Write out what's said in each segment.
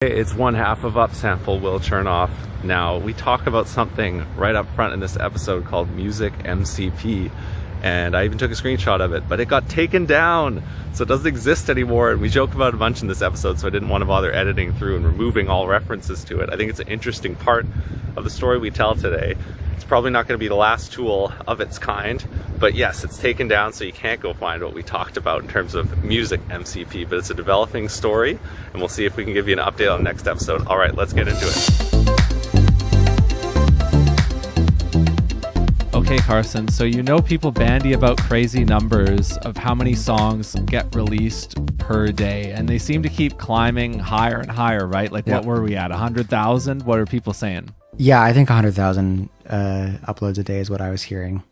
It's one half of Upsample, Will Chernoff. Now, we talk about something right up front in this episode called Music MCP, and I even took a screenshot of it, but it got taken down, so it doesn't exist anymore, and we joke about it a bunch in this episode, so I didn't want to bother editing through and removing all references to it. I think it's an interesting part of the story we tell today. It's probably not going to be the last tool of its kind, but yes, it's taken down, so you can't go find what we talked about in terms of Music MCP, but it's a developing story, and we'll see if we can give you an update on the next episode. All right, let's get into it. Okay, Carson, so you know people bandy about crazy numbers of how many songs get released per day, and they seem to keep climbing higher and higher, right? Like, What were we at, 100,000? What are people saying? Yeah, I think 100,000 uploads a day is what I was hearing.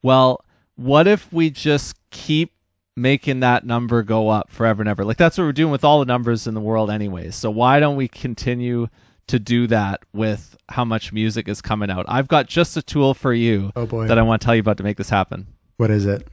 Well, what if we just keep making that number go up forever and ever? Like, that's what we're doing with all the numbers in the world anyways. So why don't we continue to do that with how much music is coming out? I've got just a tool for you that I want to tell you about to make this happen. What is it?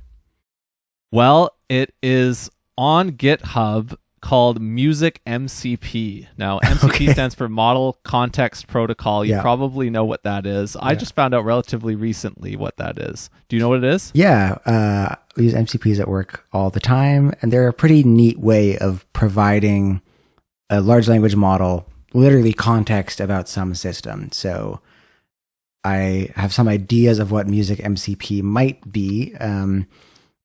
Well, it is on GitHub called Music MCP. Now, MCP stands for Model Context Protocol. You probably know what that is. I just found out relatively recently what that is. Do you know what it is? Yeah, we use MCPs at work all the time, and they're a pretty neat way of providing a large language model, literally context about some system. So I have some ideas of what Music MCP might be,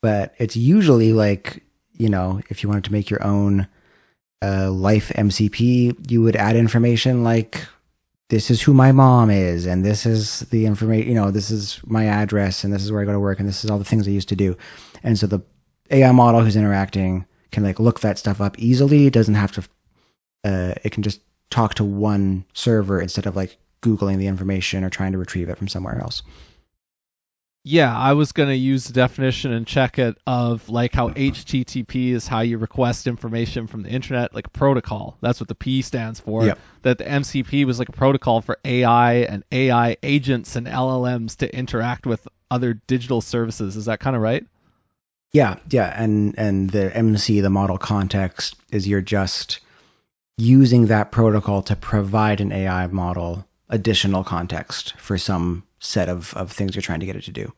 but it's usually like, you know, if you wanted to make your own life MCP, you would add information like, this is who my mom is, and this is the information, you know, this is my address, and this is where I go to work, and this is all the things I used to do. And so the AI model who's interacting can like look that stuff up easily. It doesn't have to, it can just talk to one server instead of like Googling the information or trying to retrieve it from somewhere else. Yeah, I was going to use the definition and check it of like how HTTP is how you request information from the internet, like a protocol. That's what the P stands for. Yep. That the MCP was like a protocol for AI and AI agents and LLMs to interact with other digital services. Is that kind of right? Yeah. And the MC, the model context, is you're just using that protocol to provide an AI model additional context for some set of things you're trying to get it to do.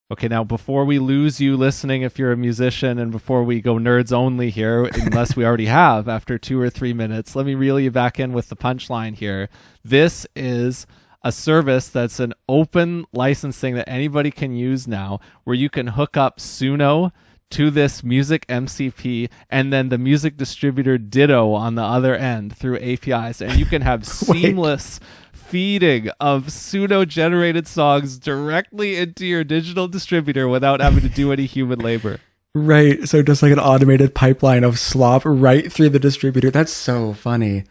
Okay, now before we lose you listening, if you're a musician, and before we go nerds only here, unless we already have after 2 or 3 minutes, let me reel you back in with the punchline here. This is a service that's an open licensing that anybody can use now, where you can hook up Suno to this Music MCP and then the music distributor ditto on the other end through APIs, and you can have seamless feeding of pseudo-generated songs directly into your digital distributor without having to do any human labor. Right, so just like an automated pipeline of slop right through the distributor. That's so funny.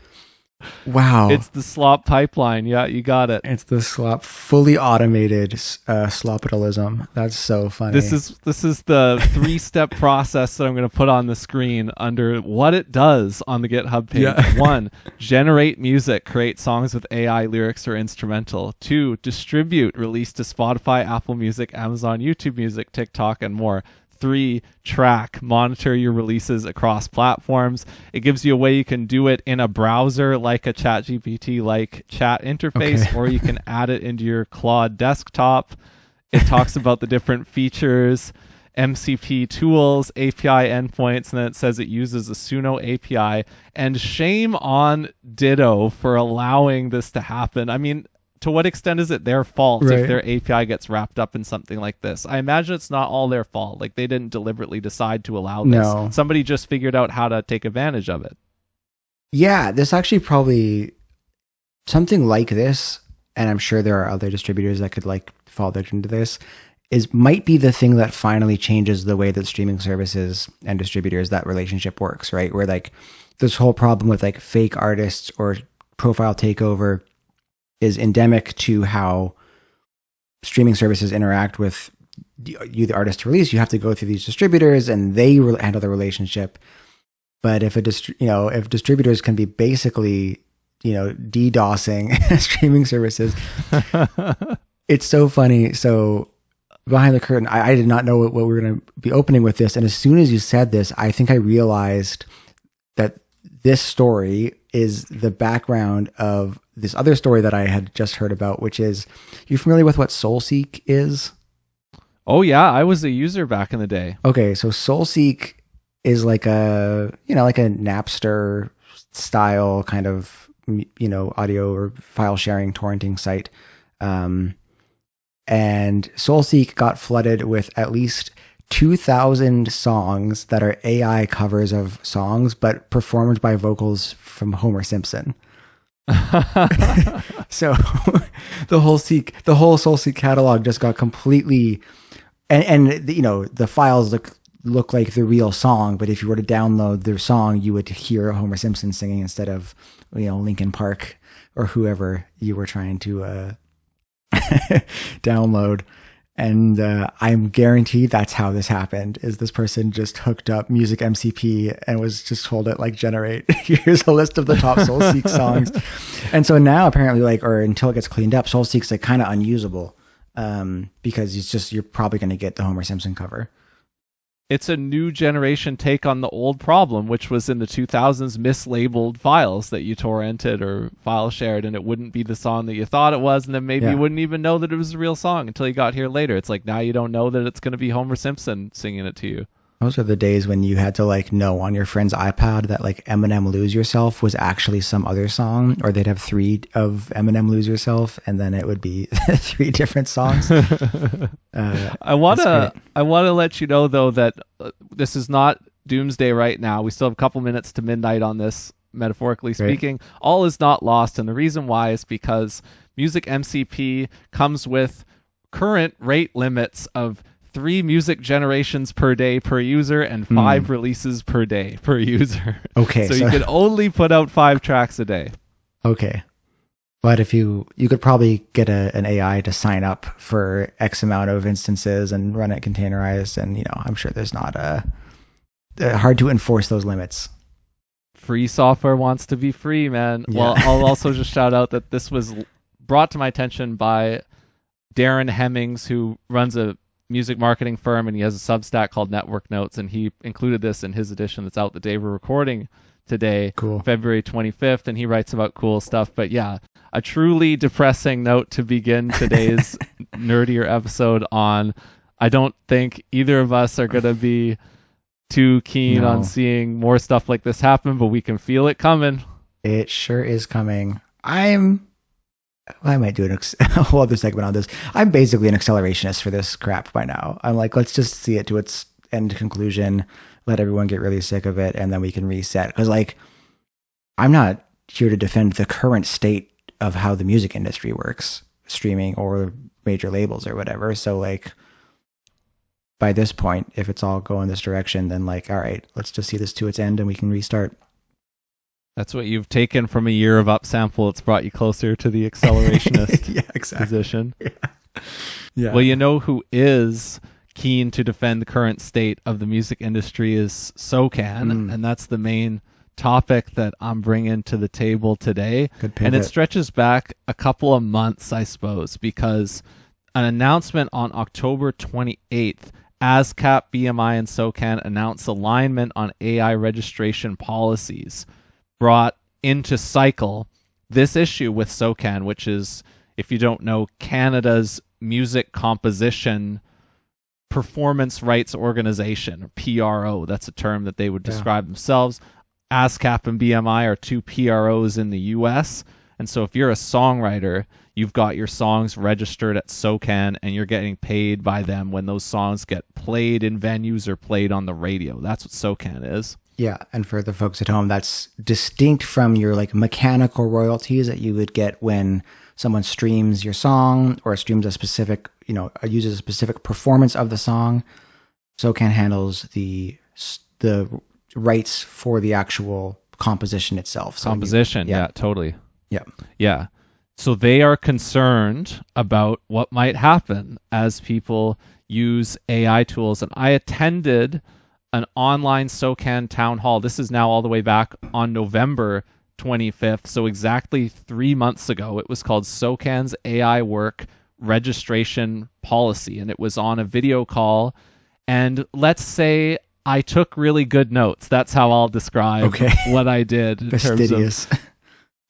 Wow. It's the slop pipeline. Yeah, you got it. It's the slop, fully automated slopitalism. That's so funny. This is the 3-step process that I'm going to put on the screen under what it does on the GitHub page. Yeah. 1, generate music, create songs with AI lyrics or instrumental. 2, distribute, release to Spotify, Apple Music, Amazon, YouTube Music, TikTok, and more. 3, track, monitor your releases across platforms. It gives you a way you can do it in a browser like a ChatGPT-like chat interface, or you can add it into your Claude desktop. It talks about the different features, MCP tools, API endpoints, and then it says it uses a Suno API. And shame on Ditto for allowing this to happen. I mean, to what extent is it their fault if their API gets wrapped up in something like this? I imagine it's not all their fault. Like, they didn't deliberately decide to allow this. No. Somebody just figured out how to take advantage of it. Yeah, this actually probably, something like this, and I'm sure there are other distributors that could like fall victim to this, might be the thing that finally changes the way that streaming services and distributors, that relationship works, right? Where like this whole problem with like fake artists or profile takeover is endemic to how streaming services interact with you, the artist to release. You have to go through these distributors, and they handle the relationship. But if if distributors can be basically, DDoSing streaming services, it's so funny. So behind the curtain, I did not know what we were going to be opening with this, and as soon as you said this, I think I realized that this story is the background of this other story that I had just heard about, which is, you familiar with what SoulSeek is? Oh yeah, I was a user back in the day. Okay, so SoulSeek is like a Napster style kind of, audio or file sharing torrenting site. And SoulSeek got flooded with at least 2,000 songs that are AI covers of songs, but performed by vocals from Homer Simpson. So the whole SoulSeek catalog just got completely, and the files look like the real song, but if you were to download their song, you would hear Homer Simpson singing instead of Linkin Park or whoever you were trying to download. And I'm guaranteed that's how this happened, is this person just hooked up Music MCP and was just told it, like, generate, here's a list of the top SoulSeek songs. And so now apparently, or until it gets cleaned up, SoulSeek's like kind of unusable, because you're probably going to get the Homer Simpson cover. It's a new generation take on the old problem, which was in the 2000s mislabeled files that you torrented or file shared, and it wouldn't be the song that you thought it was, and then maybe you wouldn't even know that it was a real song until you got here later. It's like now you don't know that it's going to be Homer Simpson singing it to you. Those are the days when you had to know on your friend's iPad that Eminem Lose Yourself was actually some other song, or they'd have 3 of Eminem Lose Yourself, and then it would be 3 different songs. I want to let you know though that this is not doomsday right now. We still have a couple minutes to midnight on this, metaphorically speaking. Right. All is not lost, and the reason why is because Music MCP comes with current rate limits of 3 music generations per day per user and 5 releases per day per user. Okay. So you can only put out 5 tracks a day. Okay. But if you could probably get an AI to sign up for X amount of instances and run it containerized. And, I'm sure there's not hard to enforce those limits. Free software wants to be free, man. Yeah. Well, I'll also just shout out that this was brought to my attention by Darren Hemmings, who runs a music marketing firm, and he has a Substack called Network Notes, and he included this in his edition that's out the day we're recording today, February 25th, and he writes about cool stuff. But yeah, a truly depressing note to begin today's nerdier episode on. I don't think either of us are going to be too keen on seeing more stuff like this happen, but we can feel it coming. It sure is coming. I might do a whole other segment on this. I'm basically an accelerationist for this crap by now. I'm like, let's just see it to its end conclusion, let everyone get really sick of it, and then we can reset. Because, I'm not here to defend the current state of how the music industry works, streaming or major labels or whatever. So, by this point, if it's all going this direction, then, all right, let's just see this to its end and we can restart. That's what you've taken from a year of Upsample. It's brought you closer to the accelerationist position. Yeah. Well, who is keen to defend the current state of the music industry is SOCAN, and that's the main topic that I'm bringing to the table today. Good pivot. And it stretches back a couple of months, I suppose, because an announcement on October 28th, ASCAP, BMI, and SOCAN announced alignment on AI registration policies, brought into cycle this issue with SOCAN, which is, if you don't know, Canada's music composition performance rights organization, or PRO. That's a term that they would describe themselves. ASCAP and BMI are 2 PROs in the US. And so if you're a songwriter, you've got your songs registered at SOCAN and you're getting paid by them when those songs get played in venues or played on the radio. That's what SOCAN is. Yeah, and for the folks at home, that's distinct from your mechanical royalties that you would get when someone streams your song or streams a specific, uses a specific performance of the song. SOCAN handles the rights for the actual composition itself. So yeah, totally. Yeah. Yeah. So they are concerned about what might happen as people use AI tools. And I attended an online SOCAN town hall. This is now all the way back on November 25th. So exactly 3 months ago, it was called SOCAN's AI Work Registration Policy. And it was on a video call. And let's say I took really good notes. That's how I'll describe what I did in Fastidious. terms of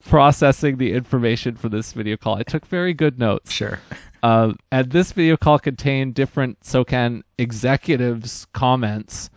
processing the information for this video call. I took very good notes. Sure. And this video call contained different SOCAN executives' comments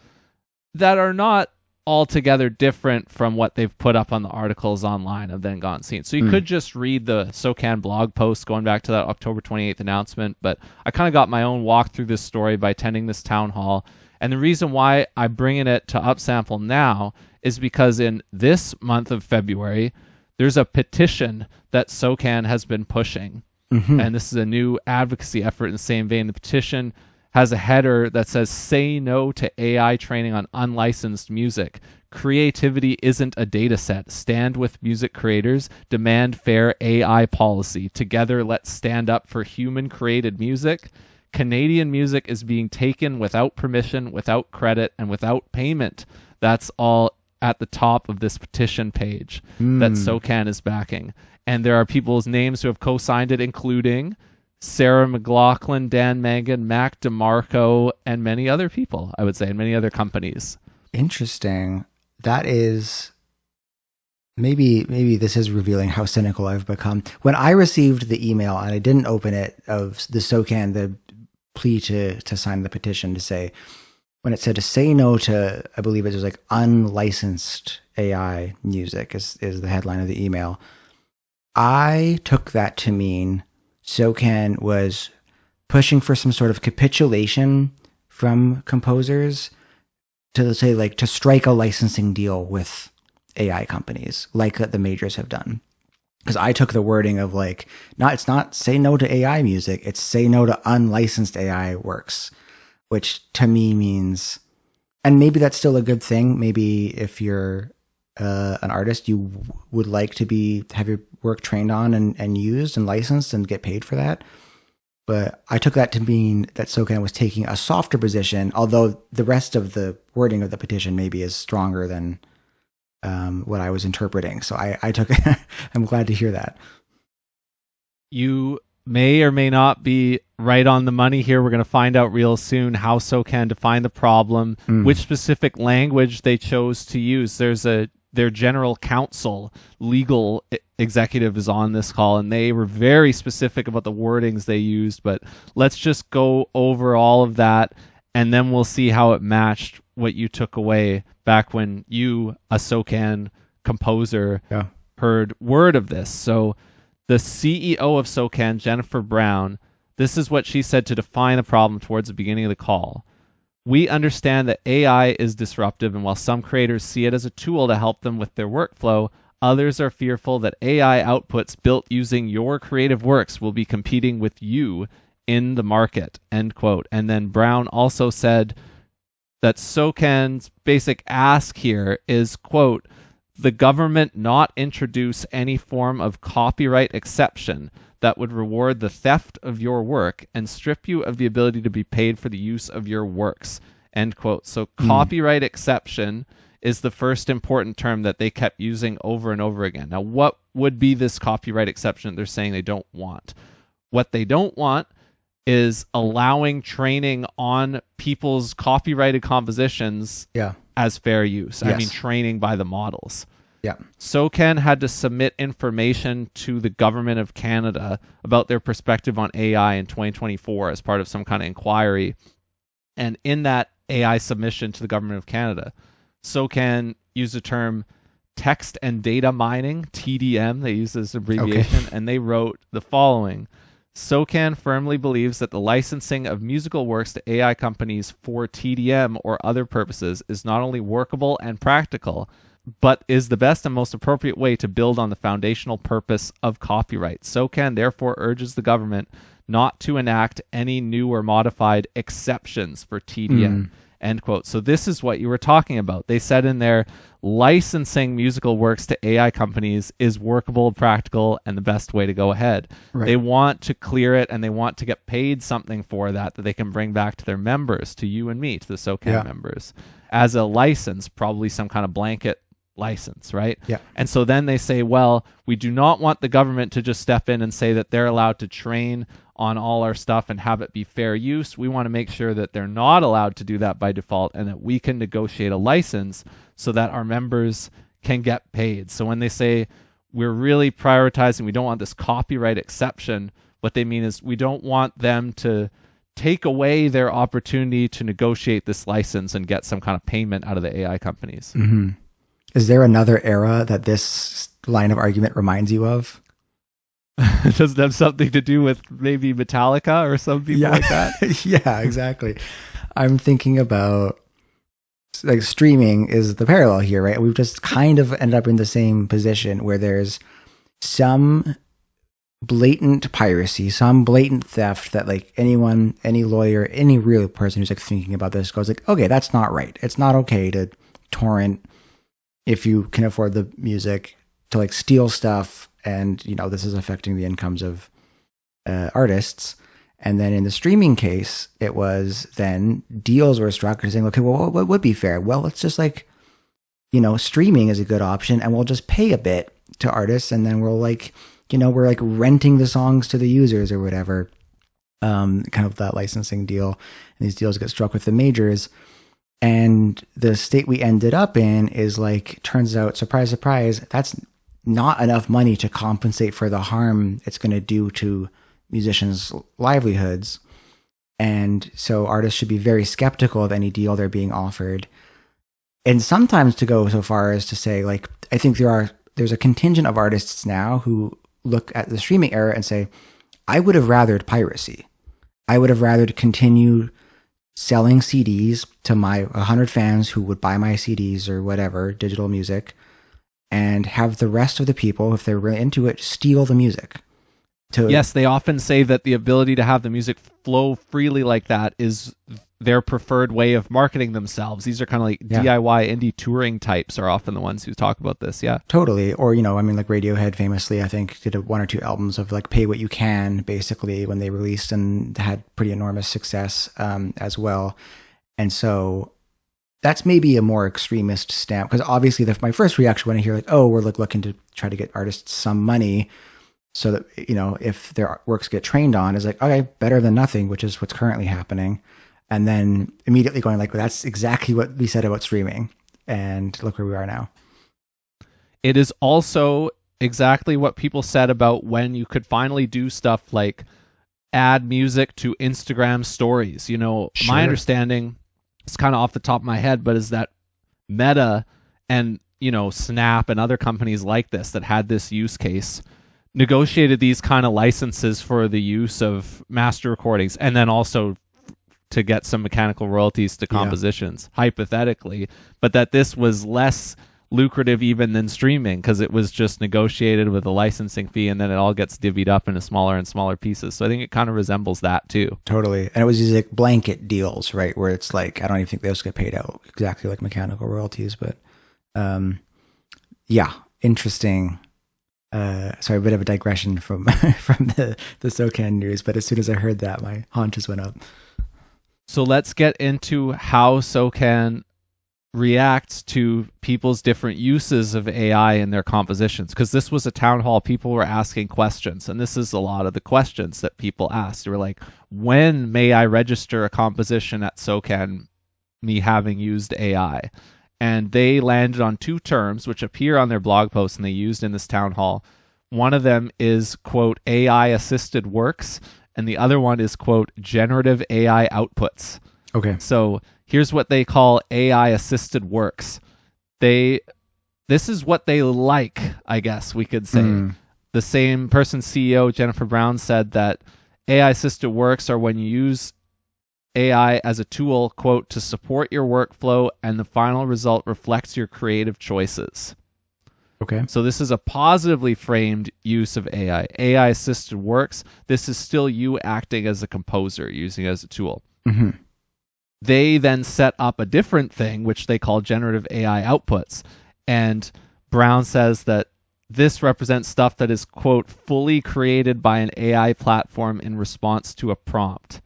that are not altogether different from what they've put up on the articles online I've then gone seen. So you could just read the SOCAN blog post going back to that October 28th announcement, but I kind of got my own walk through this story by attending this town hall. And the reason why I'm bringing it to Upsample now is because in this month of February, there's a petition that SOCAN has been pushing. And this is a new advocacy effort in the same vein. The petition has a header that says, "Say no to AI training on unlicensed music. Creativity isn't a data set. Stand with music creators. Demand fair AI policy. Together, let's stand up for human-created music. Canadian music is being taken without permission, without credit, and without payment." That's all at the top of this petition page that SOCAN is backing. And there are people's names who have co-signed it, including Sarah McLaughlin, Dan Mangan, Mac DeMarco, and many other people, I would say, and many other companies. Interesting. That is... Maybe this is revealing how cynical I've become. When I received the email, and I didn't open it, of the SOCAN, the plea to sign the petition to say... When it said to say no to, I believe it was like unlicensed AI music is the headline of the email. I took that to mean SOCAN was pushing for some sort of capitulation from composers to say, like, to strike a licensing deal with AI companies like the majors have done. Because I took the wording of like, it's not say no to AI music, it's say no to unlicensed AI works. Which to me means, and maybe that's still a good thing. Maybe if you're an artist, you would like to have your work trained on and used and licensed and get paid for that. But I took that to mean that SOCAN was taking a softer position, although the rest of the wording of the petition maybe is stronger than what I was interpreting. So I took, I'm glad to hear that. You may or may not be right on the money here. We're going to find out real soon how SOCAN defined the problem, which specific language they chose to use. There's their general counsel, legal executive is on this call, and they were very specific about the wordings they used, but let's just go over all of that, and then we'll see how it matched what you took away back when you, a SOCAN composer, heard word of this. So the CEO of SOCAN, Jennifer Brown, this is what she said to define the problem towards the beginning of the call. "We understand that AI is disruptive, and while some creators see it as a tool to help them with their workflow, others are fearful that AI outputs built using your creative works will be competing with you in the market," end quote. And then Brown also said that SOCAN's basic ask here is, quote, "The government not introduce any form of copyright exception that would reward the theft of your work and strip you of the ability to be paid for the use of your works," end quote. So copyright exception is the first important term that they kept using over and over again. Now, what would be this copyright exception they're saying they don't want? What they don't want is allowing training on people's copyrighted compositions as fair use. I mean, training by the models. Yeah. SOCAN had to submit information to the government of Canada about their perspective on AI in 2024 as part of some kind of inquiry. And in that AI submission to the government of Canada, SOCAN used the term text and data mining, TDM, they use this abbreviation, and they wrote the following: "SOCAN firmly believes that the licensing of musical works to AI companies for TDM or other purposes is not only workable and practical, but is the best and most appropriate way to build on the foundational purpose of copyright. SOCAN therefore urges the government not to enact any new or modified exceptions for TDM." End quote. So this is what you were talking about. They said in there, licensing musical works to AI companies is workable, practical, and the best way to go ahead. Right. They want to clear it, and they want to get paid something for that they can bring back to their members, to you and me, to the SOCAN members, as a license, probably some kind of blanket license, right? Yeah. And so then they say, well, we do not want the government to just step in and say that they're allowed to train on all our stuff and have it be fair use. We want to make sure that they're not allowed to do that by default, and that we can negotiate a license so that our members can get paid. So when they say we're really prioritizing, we don't want this copyright exception, what they mean is we don't want them to take away their opportunity to negotiate this license and get some kind of payment out of the AI companies. Mm-hmm. Is there another era that this line of argument reminds you of? Does it have something to do with maybe Metallica or some people like that? Yeah, exactly. I'm thinking about, like, streaming is the parallel here, right? We've just kind of ended up in the same position where there's some blatant piracy, some blatant theft that, like, anyone, any lawyer, any real person who's like thinking about this goes like, okay, that's not right. It's not okay to torrent if you can afford the music, to like steal stuff. And, you know, this is affecting the incomes of artists. And then in the streaming case, it was then deals were struck and saying, okay, well, what would be fair? Well, let's just, like, you know, streaming is a good option, and we'll just pay a bit to artists, and then we'll, like, you know, we're like renting the songs to the users or whatever, kind of that licensing deal. And these deals get struck with the majors. And the state we ended up in is, like, turns out, surprise, surprise, that's not enough money to compensate for the harm it's going to do to musicians' livelihoods. And so artists should be very skeptical of any deal they're being offered. And sometimes to go so far as to say, like, I think there's a contingent of artists now who look at the streaming era and say, I would have rathered piracy. I would have rathered continue selling CDs to my 100 fans who would buy my CDs or whatever, digital music, and have the rest of the people, if they're really into it, steal the music. Yes, they often say that the ability to have the music flow freely like that is their preferred way of marketing themselves. These are kind of like DIY indie touring types are often the ones who talk about this. Yeah, totally. Or, you know, I mean, like Radiohead famously, I think, did one or two albums of like pay what you can, basically, when they released, and had pretty enormous success as well. And so that's maybe a more extremist stamp, because obviously my first reaction when I hear like, oh, we're like looking to try to get artists some money so that, you know, if their works get trained on, is like, okay, better than nothing, which is what's currently happening. And then immediately going like, well, that's exactly what we said about streaming. And look where we are now. It is also exactly what people said about when you could finally do stuff like add music to Instagram stories. You know, my understanding, it's kind of off the top of my head, but is that Meta and, you know, Snap and other companies like this that had this use case negotiated these kind of licenses for the use of master recordings, and then also to get some mechanical royalties to compositions, hypothetically, but that this was less lucrative even than streaming, because it was just negotiated with a licensing fee, and then it all gets divvied up into smaller and smaller pieces. So I think it kind of resembles that too. Totally. And it was these like blanket deals, right, where it's like, I don't even think those get paid out exactly like mechanical royalties, but yeah, interesting. Sorry, a bit of a digression from from the SOCAN news, but as soon as I heard that, my haunches went up. So let's get into how SOCAN reacts to people's different uses of AI in their compositions, because this was a town hall. People were asking questions, and this is a lot of the questions that people asked. They were like, when may I register a composition at SOCAN, me having used AI? And they landed on two terms which appear on their blog post and they used in this town hall. One of them is, quote, AI assisted works, and the other one is, quote, generative AI outputs. Okay. So here's what they call AI assisted works. This is what they like, I guess we could say. The same person, CEO Jennifer Brown, said that AI assisted works are when you use AI as a tool, quote, to support your workflow, and the final result reflects your creative choices. Okay. So this is a positively framed use of AI. AI assisted works. This is still you acting as a composer, using it as a tool. Mm-hmm. They then set up a different thing, which they call generative AI outputs. And Brown says that this represents stuff that is, quote, fully created by an AI platform in response to a prompt,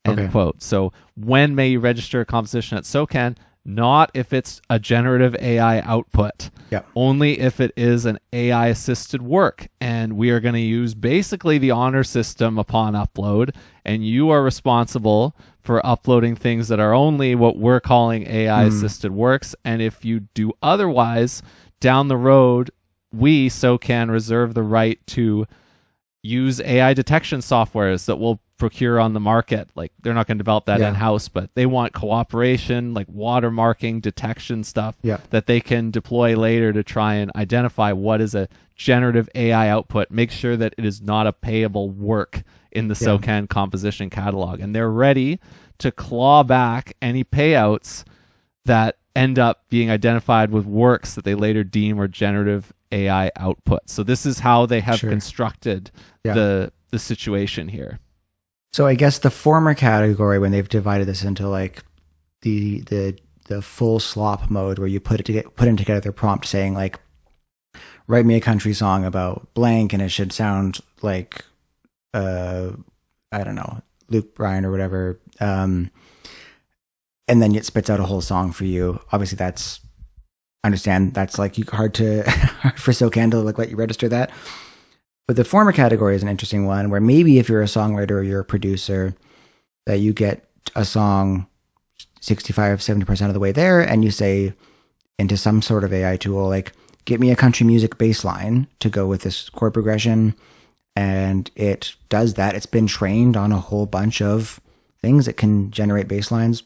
end quote. So when may you register a composition at SOCAN? not if it's a generative AI output. Yeah. Only if it is an AI assisted work. And we are going to use basically the honor system upon upload. And you are responsible for uploading things that are only what we're calling AI assisted works. And if you do otherwise, down the road, we, SOCAN, reserve the right to use AI detection softwares that will procure on the market. Like, they're not going to develop that in-house, but they want cooperation, like watermarking, detection stuff that they can deploy later to try and identify what is a generative AI output, make sure that it is not a payable work in the SOCAN composition catalog. And they're ready to claw back any payouts that end up being identified with works that they later deem are generative AI output. So this is how they have constructed the situation here. So I guess the former category, when they've divided this into like the full slop mode, where you put in together their prompt saying like, write me a country song about blank, and it should sound like I don't know, Luke Bryan or whatever, and then it spits out a whole song for you. Obviously, that's like hard for SOCAN to like let you register that. But the former category is an interesting one, where maybe if you're a songwriter or you're a producer, that you get a song 65-70% of the way there, and you say into some sort of AI tool, like, get me a country music bass line to go with this chord progression. And it does that. It's been trained on a whole bunch of things that can generate bass lines.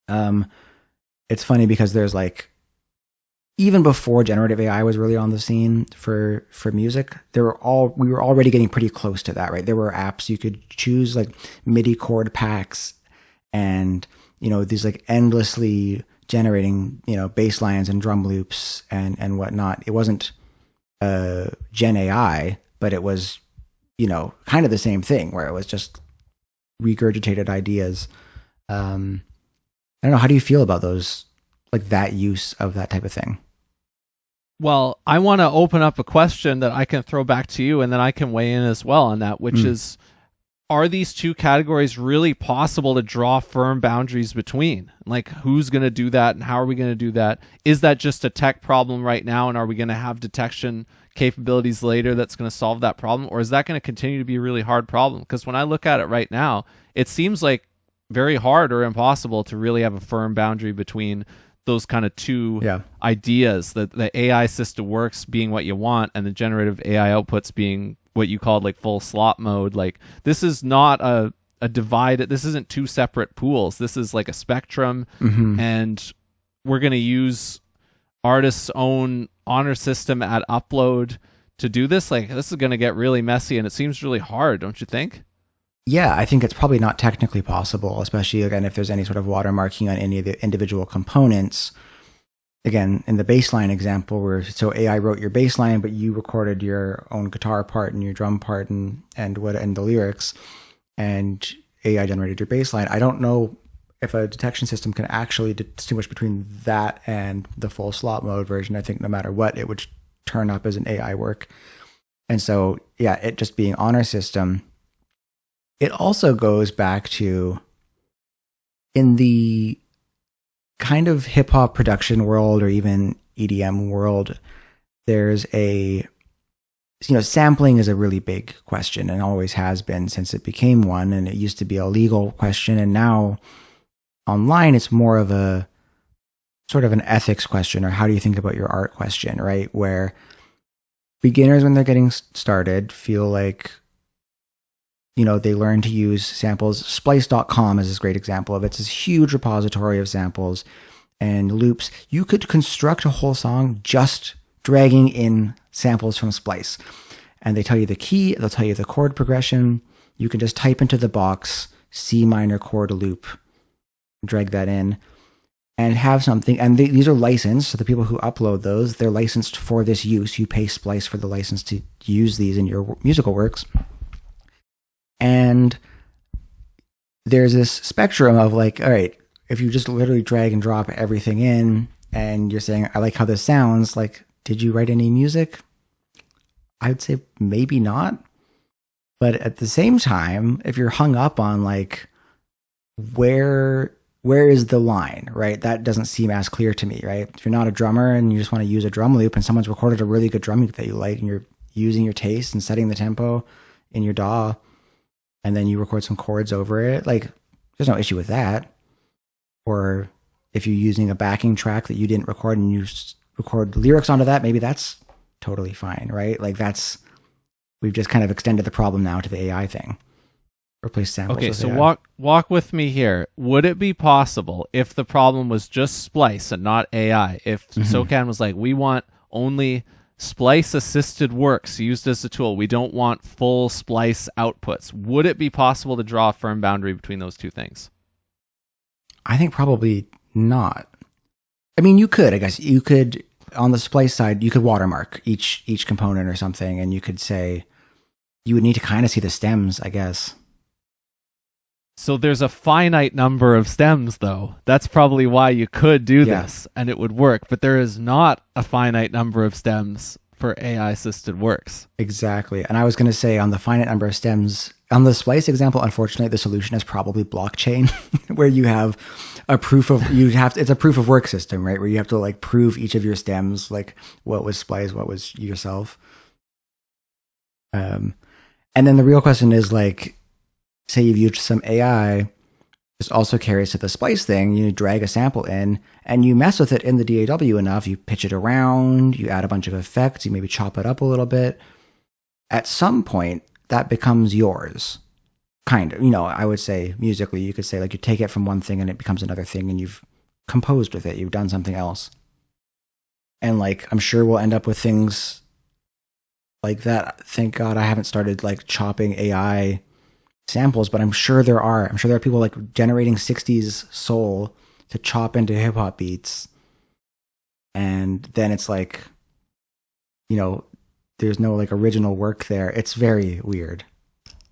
It's funny because there's like, even before generative AI was really on the scene for music, we were already getting pretty close to that, right? There were apps you could choose, like MIDI chord packs, and these like endlessly generating bass lines and drum loops and whatnot. It wasn't Gen AI, but it was kind of the same thing, where it was just regurgitated ideas. I don't know. How do you feel about those, like that use of that type of thing? Well, I want to open up a question that I can throw back to you, and then I can weigh in as well on that, which is, are these two categories really possible to draw firm boundaries between? Like, who's going to do that, and how are we going to do that? Is that just a tech problem right now, and are we going to have detection capabilities later that's going to solve that problem? Or is that going to continue to be a really hard problem? Because when I look at it right now, it seems like very hard or impossible to really have a firm boundary between those kind of two ideas, that the AI system works being what you want and the generative AI outputs being what you called like full slop mode. Like, this is not a divide. This isn't two separate pools. This is like a spectrum, and we're going to use artists' own honor system at upload to do this. Like, this is going to get really messy, and it seems really hard, don't you think? Yeah, I think it's probably not technically possible, especially, again, if there's any sort of watermarking on any of the individual components. Again, in the bassline example, where so AI wrote your bassline, but you recorded your own guitar part and your drum part and the lyrics, and AI generated your bassline. I don't know if a detection system can actually distinguish between that and the full slot mode version. I think no matter what, it would turn up as an AI work. And so, yeah, it just being honor system. It also goes back to, in the kind of hip hop production world or even EDM world, there's sampling is a really big question and always has been since it became one. And it used to be a legal question. And now online, it's more of a sort of an ethics question, or how do you think about your art question, right? Where beginners, when they're getting started, feel like, they learn to use samples. Splice.com is this great example of it. It's this huge repository of samples and loops. You could construct a whole song just dragging in samples from Splice. And they tell you the key, they'll tell you the chord progression. You can just type into the box C minor chord loop, drag that in, and have something. And these are licensed, so the people who upload those, they're licensed for this use. You pay Splice for the license to use these in your musical works. And there's this spectrum of like, all right, if you just literally drag and drop everything in and you're saying, I like how this sounds, like, did you write any music? I would say maybe not. But at the same time, if you're hung up on like, where where is the line, right? That doesn't seem as clear to me, right? If you're not a drummer and you just want to use a drum loop and someone's recorded a really good drum loop that you like and you're using your taste and setting the tempo in your DAW and then you record some chords over it, like there's no issue with that. Or if you're using a backing track that you didn't record and you record lyrics onto that, maybe that's totally fine, right? Like we've just kind of extended the problem now to the AI thing. Replace samples. Okay, with so AI. walk with me here. Would it be possible if the problem was just splice and not AI? If SOCAN was like, we want only splice assisted works used as a tool, we don't want full splice outputs. Would it be possible to draw a firm boundary between those two things? I think probably not. I mean, you could, I guess, you could on the splice side, you could watermark each component or something, and you could say you would need to kind of see the stems, I guess. So there's a finite number of stems, though. That's probably why you could do this, and it would work. But there is not a finite number of stems for AI-assisted works. Exactly. And I was going to say on the finite number of stems, on the splice example, unfortunately, the solution is probably blockchain, where you have a it's a proof of work system, right? Where you have to like prove each of your stems, like what was splice, what was yourself. And then the real question is like, say you've used some AI, this also carries to the splice thing. You drag a sample in and you mess with it in the DAW enough. You pitch it around, you add a bunch of effects, you maybe chop it up a little bit. At some point, that becomes yours. Kind of, I would say musically, you could say like you take it from one thing and it becomes another thing and you've composed with it. You've done something else. And like, I'm sure we'll end up with things like that. Thank God I haven't started like chopping AI samples, but I'm sure there are people like generating 60s soul to chop into hip hop beats. And then it's like, there's no like original work there. It's very weird.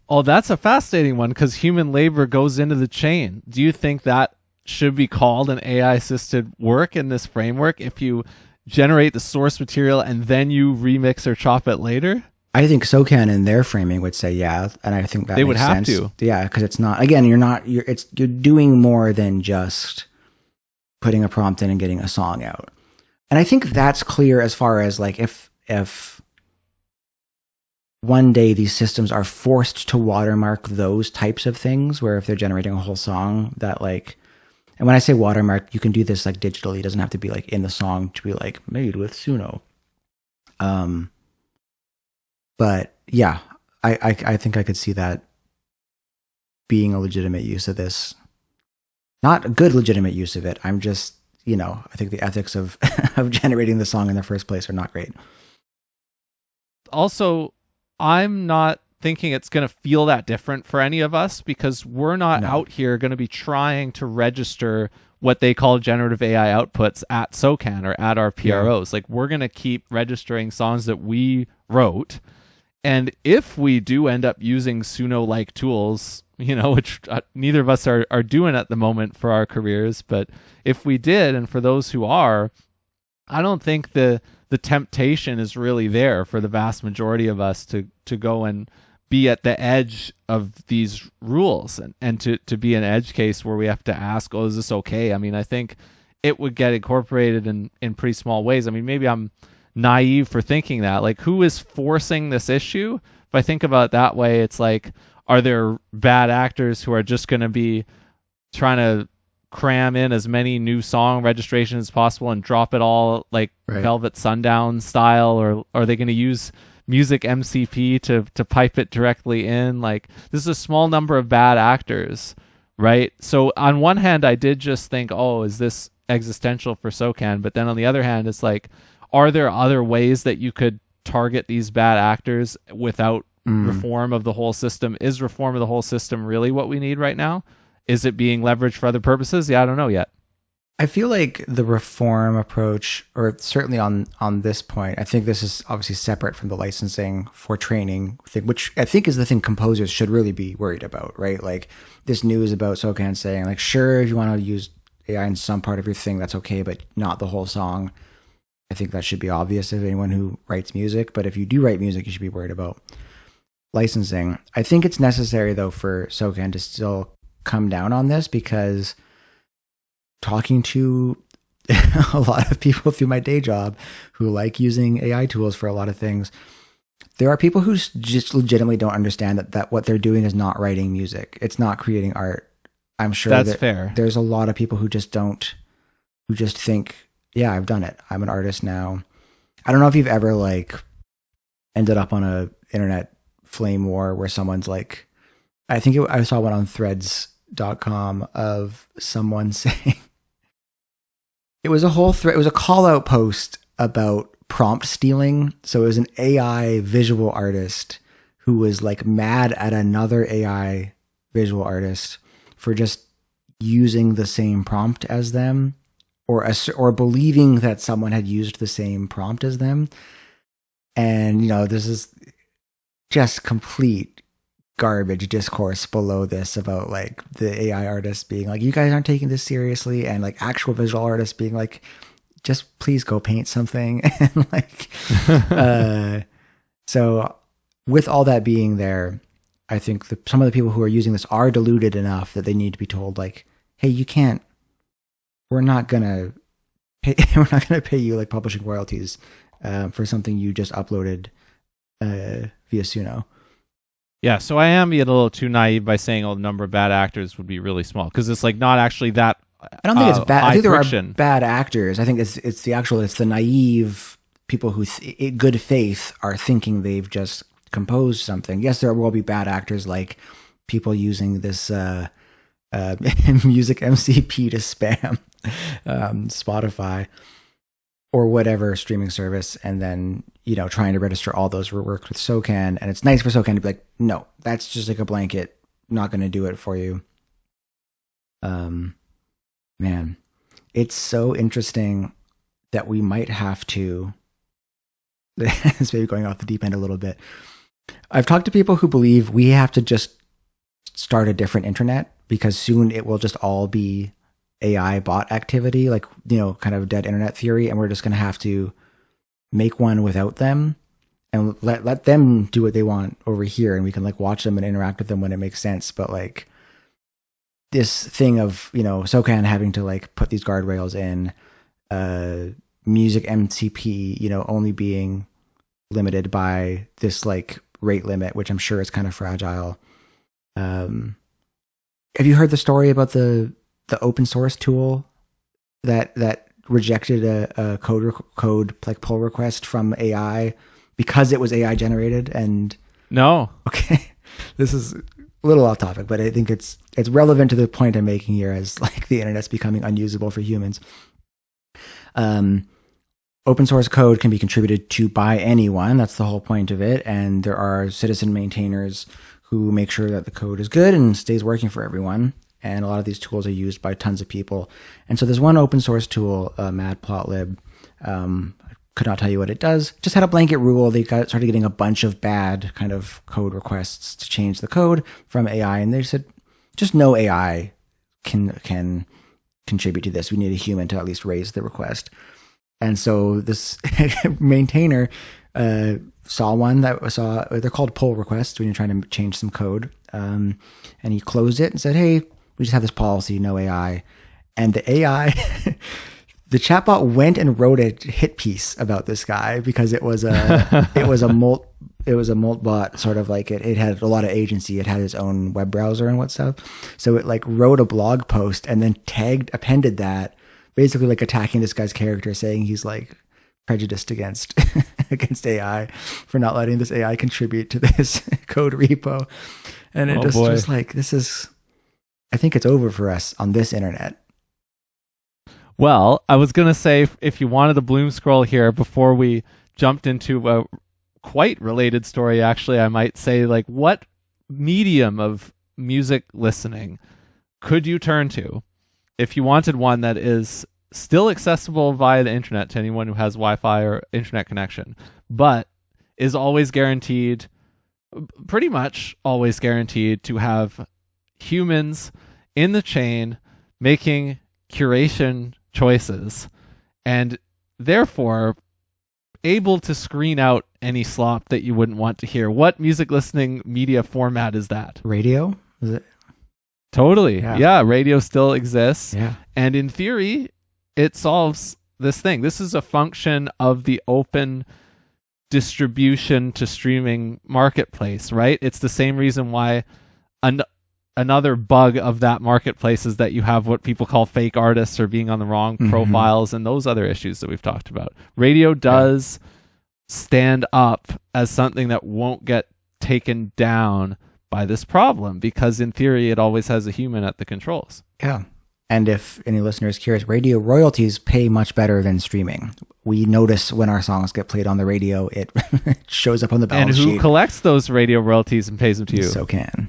Oh, that's a fascinating one because human labor goes into the chain. Do you think that should be called an AI-assisted work in this framework if you generate the source material and then you remix or chop it later? I think SOCAN in their framing would say yeah, and I think that they makes would have sense. to. Yeah, because it's not. Again, you're doing more than just putting a prompt in and getting a song out. And I think that's clear as far as like if one day these systems are forced to watermark those types of things, where if they're generating a whole song that like, and when I say watermark, you can do this like digitally. It doesn't have to be like in the song to be like made with Suno. But yeah, I think I could see that being a legitimate use of this. Not a good legitimate use of it. I'm just, I think the ethics of of generating the song in the first place are not great. Also, I'm not thinking it's going to feel that different for any of us because we're not out here going to be trying to register what they call generative AI outputs at SOCAN or at our PROs. Like we're going to keep registering songs that we wrote. And if we do end up using Suno-like tools, which neither of us are doing at the moment for our careers, but if we did, and for those who are, I don't think the temptation is really there for the vast majority of us to go and be at the edge of these rules and to be an edge case where we have to ask, is this okay? I mean, I think it would get incorporated in pretty small ways. I mean, maybe I'm naive for thinking that. Like, who is forcing this issue? If I think about it that way, it's like, are there bad actors who are just going to be trying to cram in as many new song registrations as possible and drop it all like Velvet Sundown style, or are they going to use music MCP to pipe it directly in? Like, this is a small number of bad actors, right? So on one hand, I did just think, is this existential for SOCAN? But then on the other hand, it's like, are there other ways that you could target these bad actors without reform of the whole system? Is reform of the whole system really what we need right now? Is it being leveraged for other purposes? Yeah, I don't know yet. I feel like the reform approach, or certainly on this point, I think this is obviously separate from the licensing for training thing, which I think is the thing composers should really be worried about, right? Like this news about SOCAN saying like, sure, if you want to use AI in some part of your thing, that's okay, but not the whole song. I think that should be obvious to anyone who writes music. But if you do write music, you should be worried about licensing. I think it's necessary though for SOCAN to still come down on this, because talking to a lot of people through my day job who like using AI tools for a lot of things. There are people who just legitimately don't understand that what they're doing is not writing music. It's not creating art. I'm sure that's that fair. There's a lot of people who just think, yeah, I've done it. I'm an artist now. I don't know if you've ever like ended up on a internet flame war where someone's like, I saw one on threads.com of someone saying, it was a whole thread, it was a call out post about prompt stealing. So it was an AI visual artist who was like mad at another AI visual artist for just using the same prompt as them, or believing that someone had used the same prompt as them. And, this is just complete garbage discourse below this about like the AI artists being like, you guys aren't taking this seriously. And like actual visual artists being like, just please go paint something. And like, so with all that being there, I think some of the people who are using this are deluded enough that they need to be told like, hey, we're not going to pay you like publishing royalties for something you just uploaded via Suno. Yeah, so I am being a little too naive by saying the number of bad actors would be really small, because it's like not actually that. I don't think it's bad. I think there friction. are bad actors. I think it's the naive people who in good faith are thinking they've just composed something. Yes, there will be bad actors like people using this music MCP to spam Spotify or whatever streaming service, and then trying to register all those works with SOCAN. And it's nice for SOCAN to be like, no, that's just like a blanket, not going to do it for you. Man, it's so interesting that we might have to, this may be going off the deep end a little bit. I've talked to people who believe we have to just start a different internet because soon it will just all be AI bot activity, like, kind of dead internet theory. And we're just going to have to make one without them and let them do what they want over here. And we can like watch them and interact with them when it makes sense. But like this thing of, SOCAN having to like put these guardrails in, music MCP, only being limited by this like rate limit, which I'm sure is kind of fragile. Have you heard the story about the open source tool that rejected a code like pull request from AI because it was AI generated? And no. Okay, this is a little off topic, but I think it's relevant to the point I'm making here as like the internet's becoming unusable for humans. Open source code can be contributed to by anyone. That's the whole point of it. And there are citizen maintainers who make sure that the code is good and stays working for everyone. And a lot of these tools are used by tons of people. And so there's one open source tool, Matplotlib. I could not tell you what it does. Just had a blanket rule. They started getting a bunch of bad kind of code requests to change the code from AI. And they said, just no AI can contribute to this. We need a human to at least raise the request. And so this maintainer saw one they're called pull requests when you're trying to change some code. And he closed it and said, hey, we just have this policy, no AI. And the AI, the chatbot went and wrote a hit piece about this guy because it was a molt bot, sort of like it had a lot of agency. It had its own web browser and what stuff. So it like wrote a blog post and then appended that, basically like attacking this guy's character, saying he's like prejudiced against AI for not letting this AI contribute to this code repo. And it was like, I think it's over for us on this internet. Well, I was going to say, if you wanted a bloom scroll here before we jumped into a quite related story, actually, I might say, like, what medium of music listening could you turn to if you wanted one that is still accessible via the internet to anyone who has Wi-Fi or internet connection, but is always guaranteed, pretty much always guaranteed, to have humans in the chain making curation choices and therefore able to screen out any slop that you wouldn't want to hear? What music listening media format is that? Radio? Is it? Totally. Yeah, radio still exists. Yeah. And in theory, it solves this thing. This is a function of the open distribution to streaming marketplace, right? It's the same reason why another bug of that marketplace is that you have what people call fake artists or being on the wrong profiles and those other issues that we've talked about. Radio does stand up as something that won't get taken down by this problem, because in theory it always has a human at the controls. Yeah. And if any listener is curious, radio royalties pay much better than streaming. We notice when our songs get played on the radio, it shows up on the balance sheet. And who collects those radio royalties and pays them to you? SOCAN.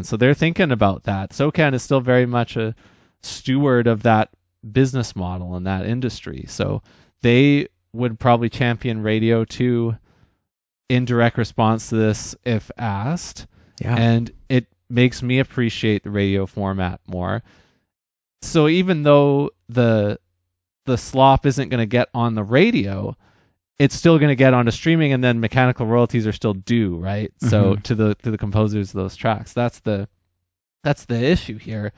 So they're thinking about that. SOCAN is still very much a steward of that business model and that industry. So they would probably champion radio too in direct response to this if asked. Yeah. And it makes me appreciate the radio format more. So even though the slop isn't going to get on the radio, it's still going to get onto streaming, and then mechanical royalties are still due, right? So to the composers of those tracks. That's the issue here.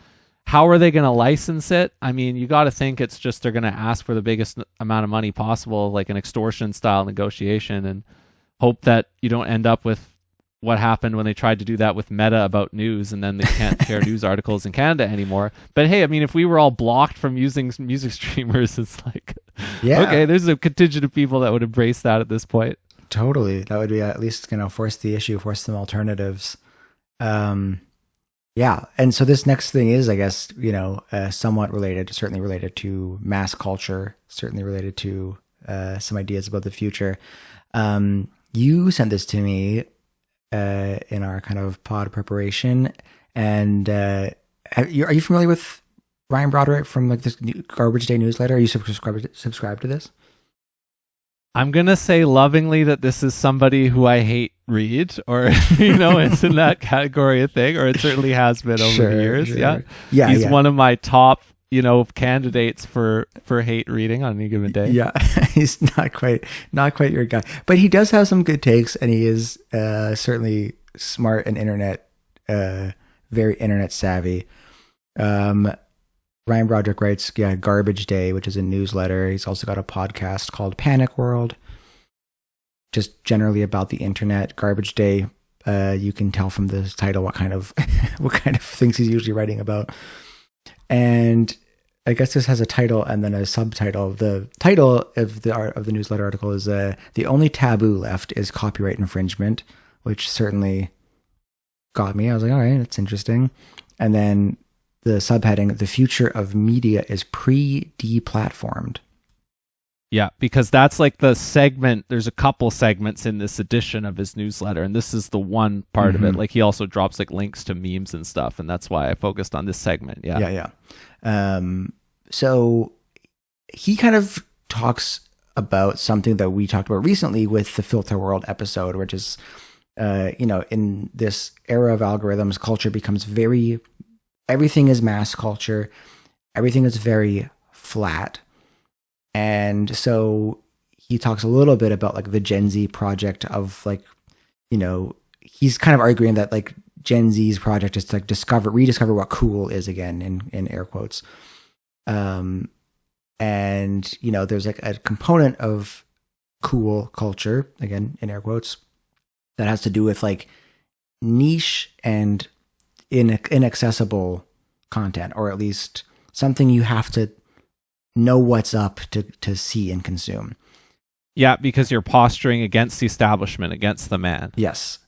How are they going to license it? I mean, you got to think it's just they're going to ask for the biggest amount of money possible, like an extortion style negotiation, and hope that you don't end up with what happened when they tried to do that with Meta about news, and then they can't share news articles in Canada anymore. But hey, I mean, if we were all blocked from using music streamers, it's like, okay, there's a contingent of people that would embrace that at this point. Totally. That would be at least, force the issue, force some alternatives. Yeah. And so this next thing is, I guess, somewhat related, certainly related to mass culture, certainly related to some ideas about the future. You sent this to me in our kind of pod preparation, and are you familiar with Ryan Broderick from like this Garbage Day newsletter? Are you subscribed to this? I'm gonna say lovingly that this is somebody who I hate read, or it's in that category of thing, or it certainly has been over the years. Sure. Yeah, he's one of my top candidates for hate reading on any given day. Yeah, he's not quite your guy, but he does have some good takes, and he is certainly smart and very internet savvy. Ryan Broderick writes, Garbage Day, which is a newsletter. He's also got a podcast called Panic World, just generally about the internet. Garbage Day, you can tell from the title what kind of things he's usually writing about. And I guess this has a title and then a subtitle. The title of the newsletter article is "The only taboo left is copyright infringement," which certainly got me. I was like, all right, that's interesting. And then the subheading, "The future of media is pre-deplatformed." Yeah, because that's like the segment. There's a couple segments in this edition of his newsletter, and this is the one part of it. Like he also drops like links to memes and stuff, and that's why I focused on this segment. Yeah. So he kind of talks about something that we talked about recently with the Filter World episode, which is, in this era of algorithms, culture becomes everything is mass culture. Everything is very flat. And so he talks a little bit about like the Gen Z project of like, he's kind of arguing that like Gen Z's project is to like rediscover what cool is again in air quotes. And there's like a component of cool culture, again in air quotes, that has to do with like niche and inaccessible content, or at least something you have to know what's up to see and consume. Yeah, because you're posturing against the establishment, against the man. Yes.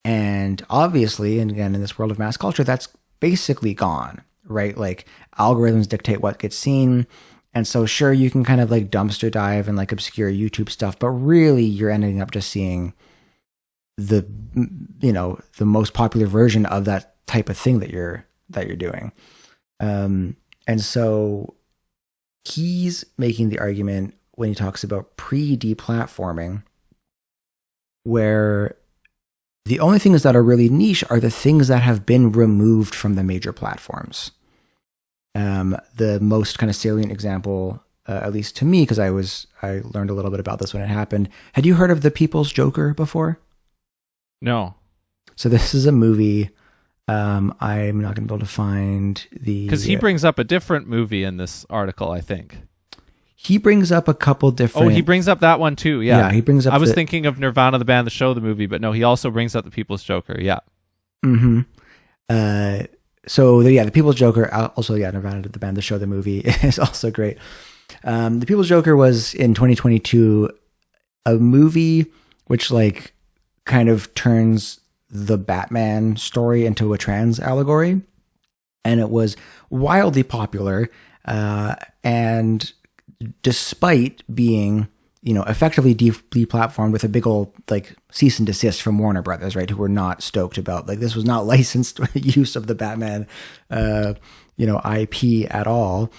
And obviously, and again, in this world of mass culture, that's basically gone, right? Like algorithms dictate what gets seen. And so sure, you can kind of like dumpster dive and like obscure YouTube stuff, but really you're ending up just seeing the most popular version of that type of thing that you're doing. And so he's making the argument when he talks about pre-deplatforming, where the only things that are really niche are the things that have been removed from the major platforms. The most kind of salient example, at least to me, because I learned a little bit about this when it happened. Had you heard of The People's Joker before? No. So this is a movie I'm not going to be able to find the... Because he brings up a different movie in this article, I think. He brings up a couple different... Oh, he brings up that one too, yeah. Yeah, he brings up... I was thinking of Nirvana, the band, the show, the movie, but no, he also brings up the People's Joker, yeah. Mm-hmm. The People's Joker, also, Nirvana, the band, the show, the movie is also great. The People's Joker was in 2022 a movie which like kind of turns the Batman story into a trans allegory, and it was wildly popular. And despite being, effectively deplatformed with a big old like cease and desist from Warner Brothers, right, who were not stoked about, like, this was not licensed use of the Batman, IP at all.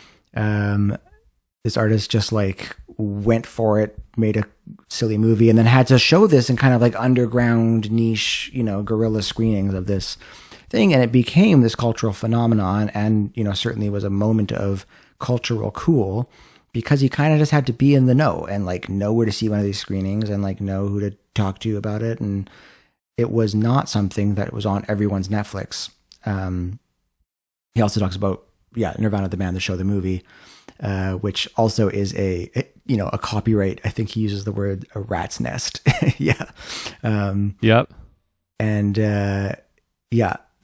This artist just like went for it, made a silly movie, and then had to show this in kind of like underground niche, guerrilla screenings of this thing. And it became this cultural phenomenon, and, certainly was a moment of cultural cool, because you kind of just had to be in the know and like know where to see one of these screenings and like know who to talk to about it. And it was not something that was on everyone's Netflix. He also talks about, Nirvana, the band, the show, the movie, which also is a copyright. I think he uses the word a rat's nest. Yeah. Yep. And the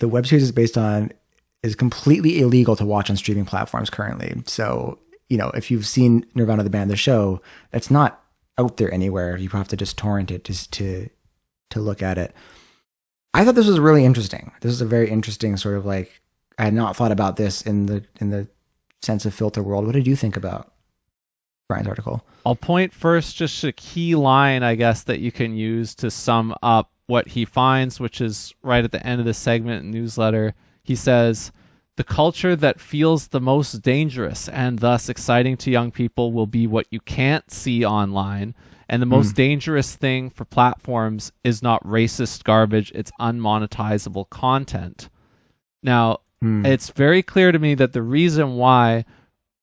web series is completely illegal to watch on streaming platforms currently. So, if you've seen Nirvana, the band, the show, it's not out there anywhere. You have to just torrent it just to look at it. I thought this was really interesting. This is a very interesting sort of like, I had not thought about this in the sense of filter world. What did you think about Brian's article? I'll point first just a key line, I guess, that you can use to sum up what he finds, which is right at the end of the segment newsletter. He says, "The culture that feels the most dangerous and thus exciting to young people will be what you can't see online. And the most dangerous thing for platforms is not racist garbage, it's unmonetizable content." Now, it's very clear to me that the reason why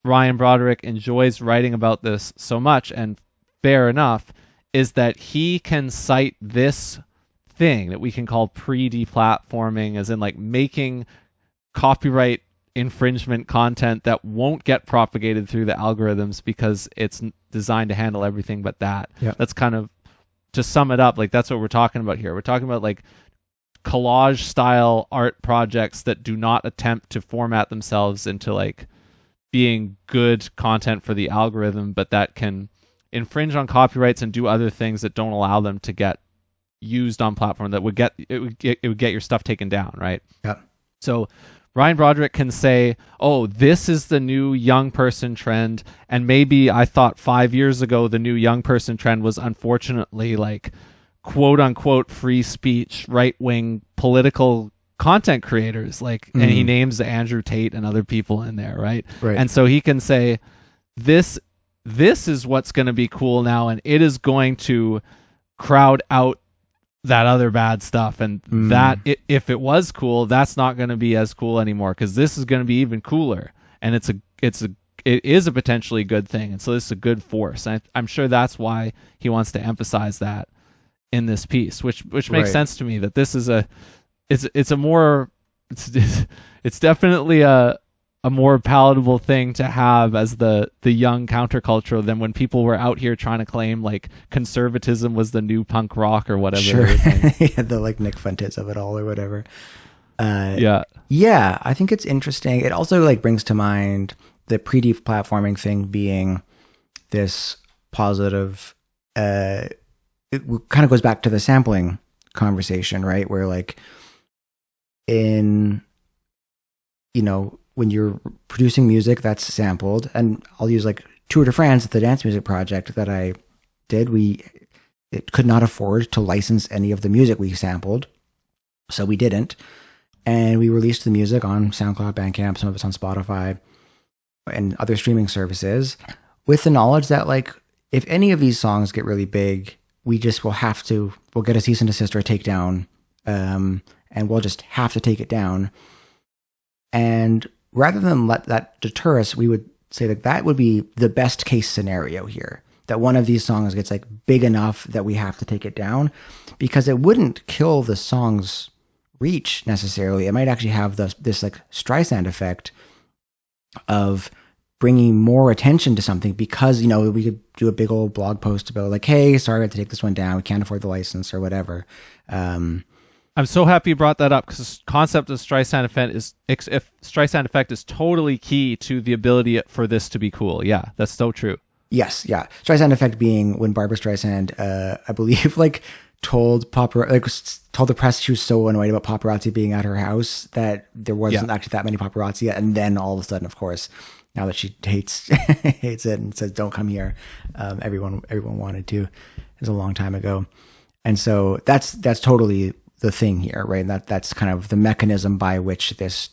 Ryan Broderick enjoys writing about this so much, and fair enough, is that he can cite this thing that we can call pre-deplatforming, as in like making copyright infringement content that won't get propagated through the algorithms because it's designed to handle everything but that. Yeah. That's kind of, to sum it up, like that's what we're talking about here. We're talking about like collage style art projects that do not attempt to format themselves into like being good content for the algorithm, but that can infringe on copyrights and do other things that don't allow them to get used on platform that would get your stuff taken down, right? Yeah. So Ryan Broderick can say, oh, this is the new young person trend, and maybe I thought 5 years ago the new young person trend was unfortunately like quote unquote free speech, right wing political content creators, like, and he names Andrew Tate and other people in there, right? And so he can say, this is what's going to be cool now, and it is going to crowd out that other bad stuff, and that if it was cool, that's not going to be as cool anymore, because this is going to be even cooler, and it is a potentially good thing, and so this is a good force. And I'm sure that's why he wants to emphasize that in this piece, which makes sense to me, that this is it's definitely a more palatable thing to have as the young counterculture than when people were out here trying to claim like conservatism was the new punk rock or whatever. Sure. Yeah, the like Nick Fuentes of it all or whatever. Yeah, I think it's interesting. It also like brings to mind the pre-deplatforming thing being this positive, it kind of goes back to the sampling conversation, right? Where like when you're producing music that's sampled, and I'll use like Tour de France, the dance music project that I did, it could not afford to license any of the music we sampled, so we didn't. And we released the music on SoundCloud, Bandcamp, some of it's on Spotify and other streaming services, with the knowledge that like if any of these songs get really big, we'll get a cease and desist or a takedown, and we'll just have to take it down. And rather than let that deter us, we would say that would be the best case scenario here, that one of these songs gets like big enough that we have to take it down, because it wouldn't kill the song's reach necessarily. It might actually have this like Streisand effect of bringing more attention to something, because, you know, we could do a big old blog post about like, hey, sorry, we have to take this one down. We can't afford the license or whatever. I'm so happy you brought that up, because the concept of Streisand effect is totally key to the ability for this to be cool. Yeah, that's so true. Yes, yeah. Streisand effect being when Barbara Streisand, I believe, like told the press she was so annoyed about paparazzi being at her house that there wasn't actually that many paparazzi yet, and then all of a sudden, of course, now that she hates it and says don't come here, everyone wanted to. It was a long time ago, and so that's totally the thing here, right? And that's kind of the mechanism by which this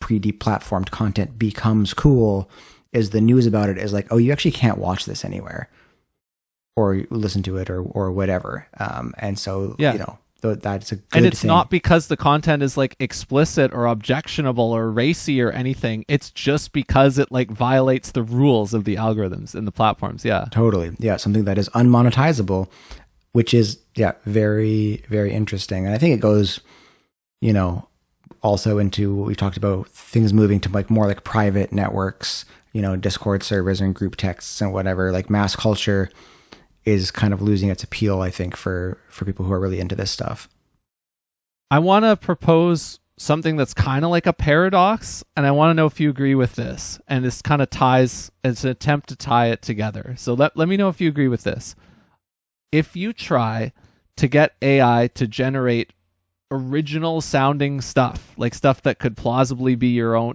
pre-deplatformed content becomes cool. Is the news about it is like, oh, you actually can't watch this anywhere, or listen to it, or whatever. And so, you know, that's a good and it's thing. not because the content is like explicit or objectionable or racy or anything. It's just because it like violates the rules of the algorithms and the platforms. Yeah, totally. Yeah, something that is unmonetizable, which is very, very interesting. And I think it goes, you know, also into what we talked about, things moving to like more like private networks, you know, Discord servers and group texts and whatever. Like mass culture is kind of losing its appeal, I think, for people who are really into this stuff. I want to propose something that's kind of like a paradox, and I want to know if you agree with this. And this kind of ties, it's an attempt to tie it together. So let me know if you agree with this. If you try to get AI to generate original sounding stuff, like stuff that could plausibly be your own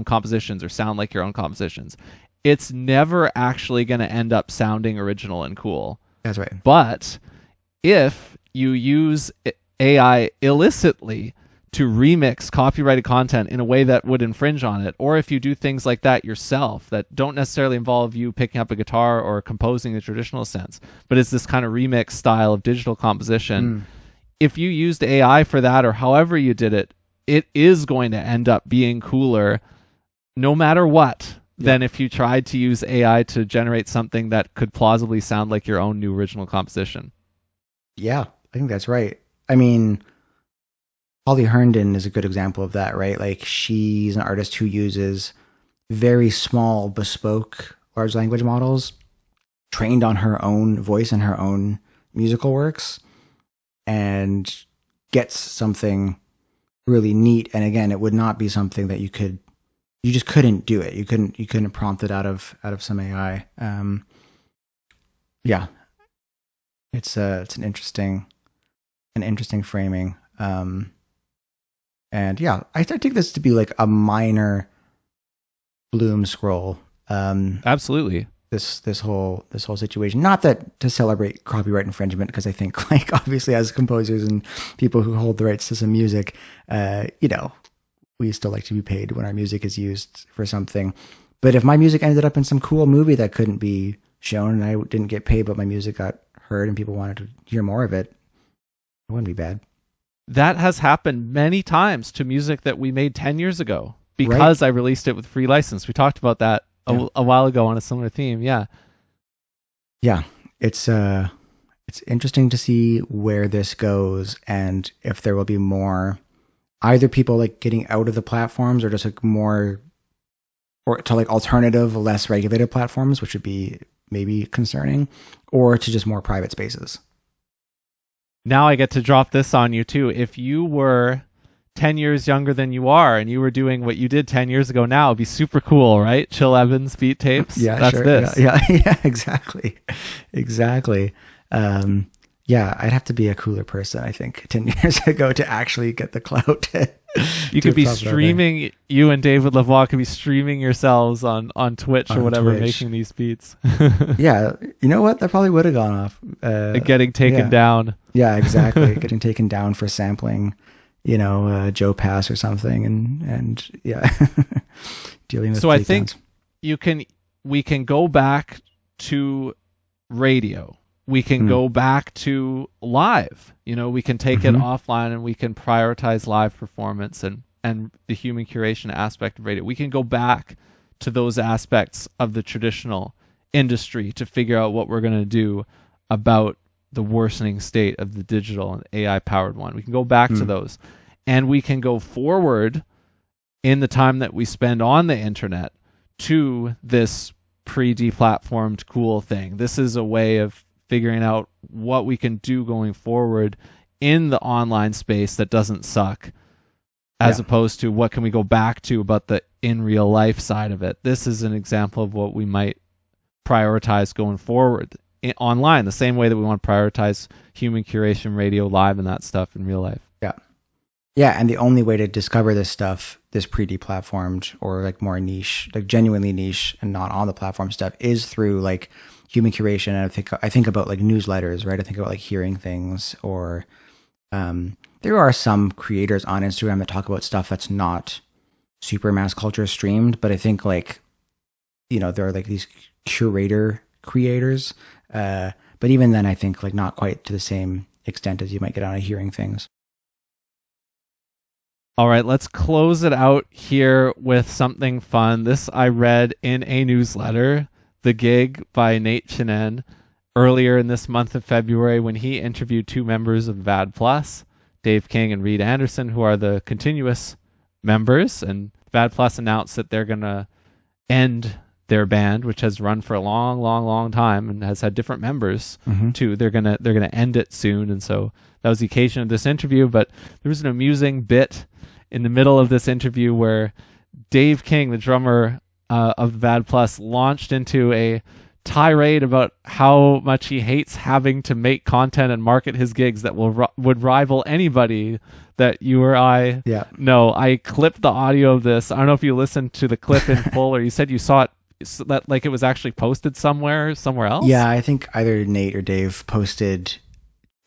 compositions or sound like your own compositions, it's never actually going to end up sounding original and cool. That's right. But if you use AI illicitly to remix copyrighted content in a way that would infringe on it, or if you do things like that yourself that don't necessarily involve you picking up a guitar or composing in the traditional sense, but it's this kind of remix style of digital composition, if you used AI for that, or however you did it, it is going to end up being cooler no matter what than if you tried to use AI to generate something that could plausibly sound like your own new original composition. Yeah, I think that's right. I mean, Holly Herndon is a good example of that, right? Like, she's an artist who uses very small, bespoke large language models trained on her own voice and her own musical works, and gets something really neat. And again, it would not be something that you just couldn't do it. You couldn't prompt it out of some AI. Yeah, it's an interesting framing. And yeah, I take this to be like a minor Bloom scroll. Absolutely. This whole situation, not that to celebrate copyright infringement, because I think, like, obviously as composers and people who hold the rights to some music, you know, we still like to be paid when our music is used for something. But if my music ended up in some cool movie that couldn't be shown and I didn't get paid, but my music got heard and people wanted to hear more of it, it wouldn't be bad. That has happened many times to music that we made 10 years ago because I released it with free license. We talked about that a while ago on a similar theme. Yeah. It's interesting to see where this goes, and if there will be more, either people like getting out of the platforms, or just like more, or to like alternative, less regulated platforms, which would be maybe concerning, or to just more private spaces. Now I get to drop this on you too. If you were 10 years younger than you are and you were doing what you did 10 years ago now, it'd be super cool, right? Chill Evans beat tapes. Yeah, that's sure. this. Yeah, exactly. Yeah, I'd have to be a cooler person, I think, 10 years ago to actually get the clout. You could be streaming, you and David Lavoie could be streaming yourselves on Twitch or whatever, making these beats. Yeah, you know what? That probably would have gone off. Getting taken down. Yeah, exactly. Getting taken down for sampling, you know, Joe Pass or something, and yeah, dealing with. So I think we can go back to radio. We can go back to live. You know, we can take it offline and we can prioritize live performance and the human curation aspect of radio. We can go back to those aspects of the traditional industry to figure out what we're going to do about the worsening state of the digital and AI powered one. We can go back to those. and we can go forward in the time that we spend on the internet to this pre-deplatformed cool thing. This is a way of figuring out what we can do going forward in the online space that doesn't suck, as opposed to what can we go back to about the in real life side of it. This is an example of what we might prioritize going forward online, the same way that we want to prioritize human curation, radio, live, and that stuff in real life. Yeah, and the only way to discover this stuff, this pre-deplatformed or like more niche, like genuinely niche and not on the platform stuff, is through like human curation. And I think about like newsletters, right? I think about like hearing things, or there are some creators on Instagram that talk about stuff that's not super mass culture streamed, but I think like, you know, there are like these curator creators, but even then I think like not quite to the same extent as you might get on a hearing things. All right, let's close it out here with something fun. This I read in a newsletter, The Gig by Nate Chinen, earlier in this month of February, when he interviewed two members of VAD Plus, Dave King and Reed Anderson, who are the continuous members. And VAD Plus announced that they're going to end their band, which has run for a long, long, long time and has had different members too. They're gonna end it soon, and so that was the occasion of this interview. But there was an amusing bit in the middle of this interview where Dave King, the drummer of VAD Plus, launched into a tirade about how much he hates having to make content and market his gigs that would rival anybody that you or I know. I clipped the audio of this. I don't know if you listened to the clip in full, or you said you saw it, that like it was actually posted somewhere else. Yeah, I think either Nate or Dave posted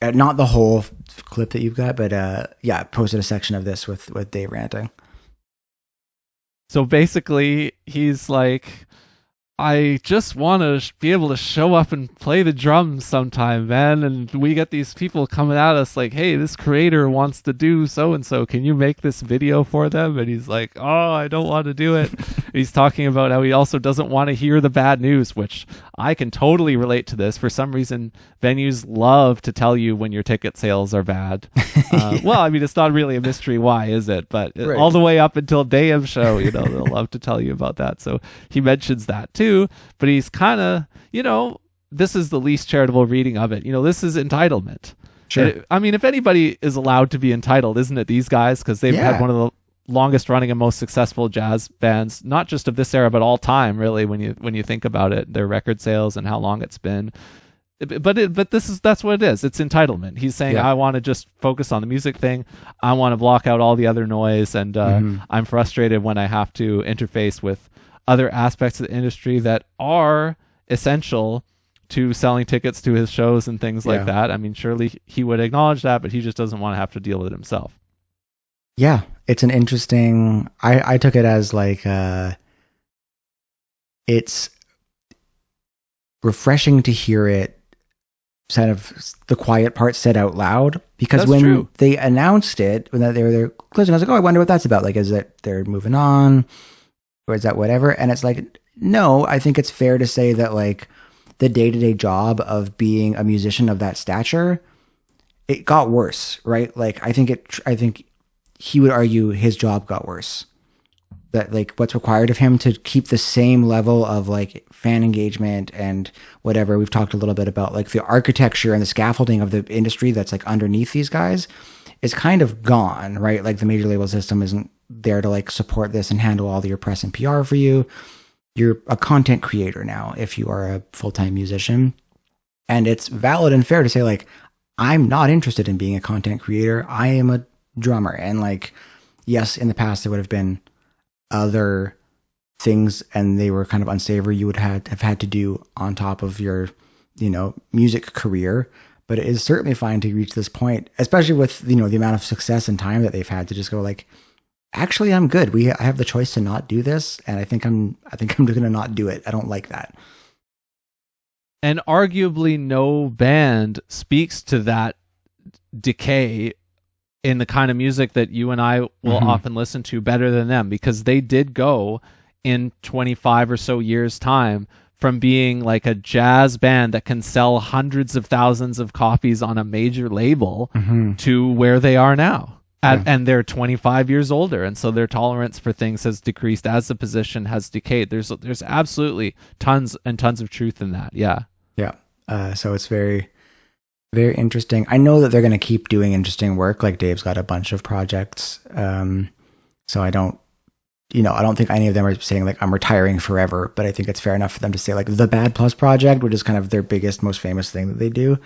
not the whole clip that you've got, but posted a section of this with Dave ranting. So basically, he's like, I just want to be able to show up and play the drums sometime, man. And we get these people coming at us like, hey, this creator wants to do so-and-so. Can you make this video for them? And he's like, oh, I don't want to do it. He's talking about how he also doesn't want to hear the bad news, which I can totally relate to this. For some reason, venues love to tell you when your ticket sales are bad. Well, I mean, it's not really a mystery why, is it? But all the way up until day of show, you know, they'll love to tell you about that. So he mentions that too. But he's kind of, you know, this is the least charitable reading of it. You know, this is entitlement. Sure. I mean, if anybody is allowed to be entitled, isn't it these guys? Because they've had one of the longest running and most successful jazz bands, not just of this era, but all time, really, when you think about it, their record sales and how long it's been. But that's what it is. It's entitlement. He's saying, I want to just focus on the music thing. I want to block out all the other noise. And I'm frustrated when I have to interface with other aspects of the industry that are essential to selling tickets to his shows and things like that. I mean, surely he would acknowledge that, but he just doesn't want to have to deal with it himself. Yeah, it's an interesting... I took it as like... it's refreshing to hear it, kind of the quiet part said out loud, because when they announced it, when they were closing, I was like, oh, I wonder what that's about. Like, is it they're moving on? Or is that whatever? And it's like, no, I think it's fair to say that like the day-to-day job of being a musician of that stature, it got worse, right? Like, I think he would argue his job got worse. That like what's required of him to keep the same level of like fan engagement and whatever. We've talked a little bit about like the architecture and the scaffolding of the industry that's like underneath these guys is kind of gone, right? Like the major label system isn't there to like support this and handle all your press and PR for you. You're a content creator now if you are a full-time musician. And it's valid and fair to say like, I'm not interested in being a content creator. I am a drummer. And like, yes, in the past there would have been other things and they were kind of unsavory you would have had to do on top of your, you know, music career. But it is certainly fine to reach this point, especially with, you know, the amount of success and time that they've had to just go like, actually, I'm good. I have the choice to not do this, and I think I'm going to not do it. I don't like that. And arguably, no band speaks to that decay in the kind of music that you and I will often listen to better than them, because they did go in 25 or so years' time from being like a jazz band that can sell hundreds of thousands of copies on a major label to where they are now. And they're 25 years older, and so their tolerance for things has decreased as the position has decayed. There's absolutely tons and tons of truth in that. Yeah. So it's very, very interesting. I know that they're going to keep doing interesting work. Like Dave's got a bunch of projects. So I don't think any of them are saying like I'm retiring forever, but I think it's fair enough for them to say like the Bad Plus project, which is kind of their biggest, most famous thing that they do,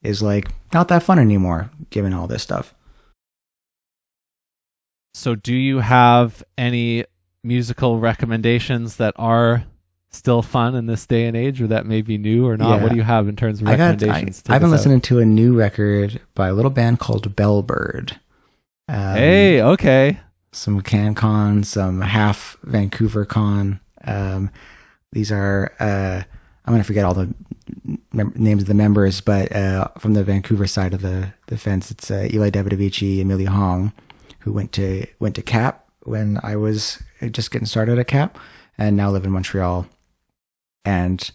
is like not that fun anymore, given all this stuff. So do you have any musical recommendations that are still fun in this day and age, or that may be new or not? Yeah. What do you have in terms of recommendations? I've been listening to a new record by a little band called Bellbird. Hey, okay. Some CanCon, some half Vancouver Con. These are, I'm going to forget all the names of the members, but from the Vancouver side of the fence, it's Eli Davidovici, Amelia Hong, who went to CAP when I was just getting started at CAP, and now live in Montreal. And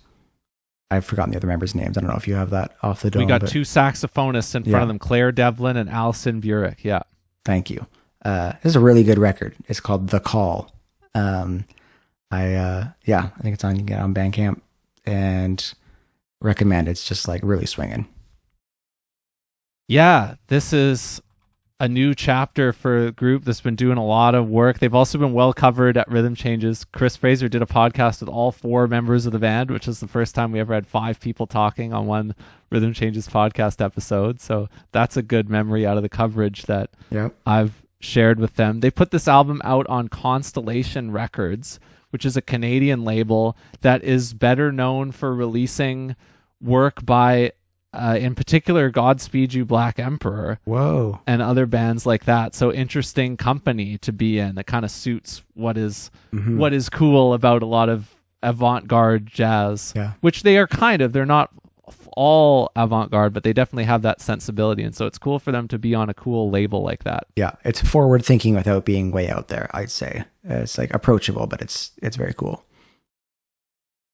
I've forgotten the other members' names. I don't know if you have that off the dome. We got two saxophonists in front of them, Claire Devlin and Alison Burek. Yeah. Thank you. This is a really good record. It's called The Call. I think it's on Bandcamp, and recommend. It's just like really swinging. Yeah, this is a new chapter for a group that's been doing a lot of work. They've also been well covered at Rhythm Changes. Chris Fraser did a podcast with all 4 members of the band, which is the first time we ever had 5 people talking on one Rhythm Changes podcast episode. So that's a good memory out of the coverage that I've shared with them. They put this album out on Constellation Records, which is a Canadian label that is better known for releasing work by in particular Godspeed You Black Emperor. Whoa. And other bands like that. So interesting company to be in. That kind of suits what is cool about a lot of avant-garde jazz, which they are kind of. They're not all avant-garde, but they definitely have that sensibility, and so it's cool for them to be on a cool label like that. Yeah, it's forward thinking without being way out there, I'd say. It's like approachable, but it's very cool.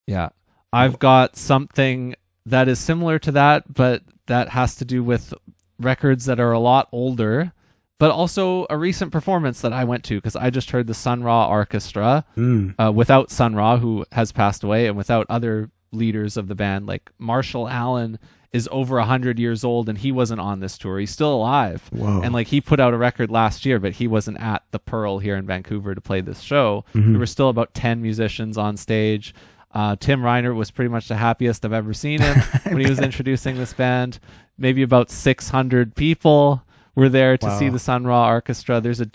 Yeah. I've got something that is similar to that, but that has to do with records that are a lot older, but also a recent performance that I went to, because I just heard the Sun Ra Orchestra without Sun Ra, who has passed away, and without other leaders of the band. Like Marshall Allen is over 100 years old, and he wasn't on this tour. He's still alive. Whoa. And like he put out a record last year, but he wasn't at the Pearl here in Vancouver to play this show. There were still about 10 musicians on stage. Tim Reiner was pretty much the happiest I've ever seen him when he was introducing this band. Maybe about 600 people were there to see the Sun Ra Orchestra. There's a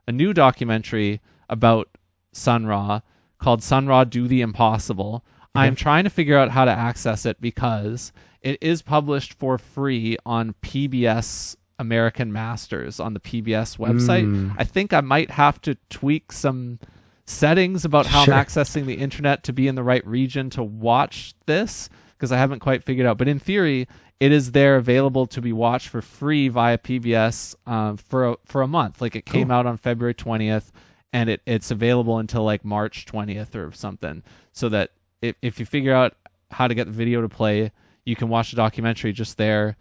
new documentary about Sun Ra called Sun Ra Do the Impossible. I'm trying to figure out how to access it because it is published for free on PBS American Masters on the PBS website. I think I might have to tweak some settings about how I'm accessing the internet to be in the right region to watch this, because I haven't quite figured out. But in theory, it is there available to be watched for free via PBS for a month. Like it came out on February 20th, and it's available until like March 20th or something, so that if you figure out how to get the video to play, you can watch the documentary just there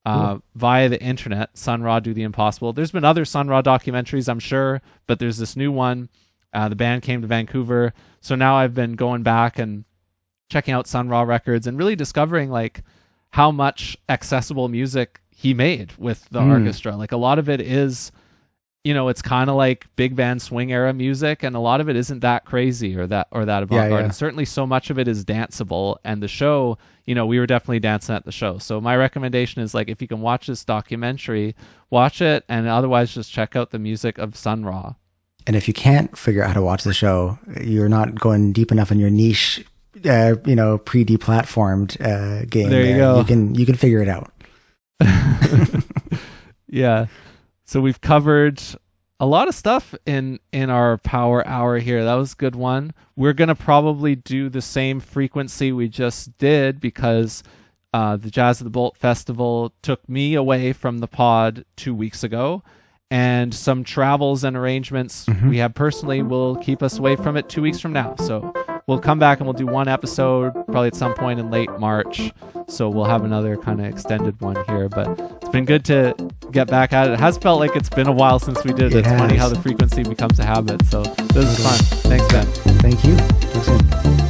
via the internet. Sun Ra Do the Impossible. There's been other Sun Ra documentaries, I'm sure, but there's this new one. The band came to Vancouver, so now I've been going back and checking out Sun Ra records and really discovering like how much accessible music he made with the orchestra. Like a lot of it is, it's kind of like big band swing era music, and a lot of it isn't that crazy or that avant-garde. And certainly so much of it is danceable, and the show, we were definitely dancing at the show. So my recommendation is like, if you can watch this documentary, watch it, and otherwise just check out the music of Sun Ra. And if you can't figure out how to watch the show, you're not going deep enough in your niche, pre-deplatformed game. There you go. You can figure it out. Yeah. So we've covered a lot of stuff in our power hour here. That was a good one. We're going to probably do the same frequency we just did because the Jazz of the Bolt Festival took me away from the pod 2 weeks ago. And some travels and arrangements we have personally will keep us away from it 2 weeks from now. So we'll come back and we'll do one episode probably at some point in late March. So we'll have another kind of extended one here. But it's been good to get back at it. It has felt like it's been a while since we did it. It's funny how the frequency becomes a habit. So this is fun. Thanks, Ben. Thank you. Talk soon.